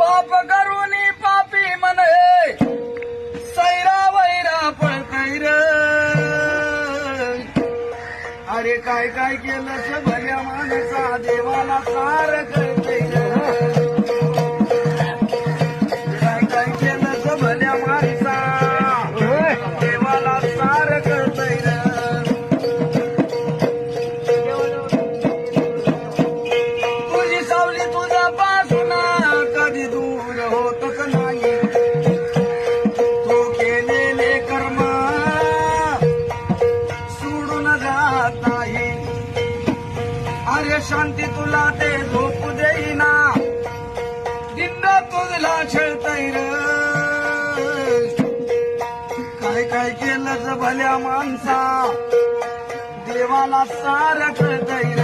पाप करून पापी म्हणे सैरा वैरा पळतय र. अरे काय काय केलं भल्या माणसा देवाला सार कळतय र. काय काय केलं भल्या माणसा देवाला सार कळतय र. तुझी सावली तुझा पासून कधी दूर होतच नाही. तू केलेले कर्म सोडून जात नाही. अरे शांती तुला ते झोप देईना दिन तुझला छळतय र. काय काय केलं भल्या माणसा देवाला सार कळतय र.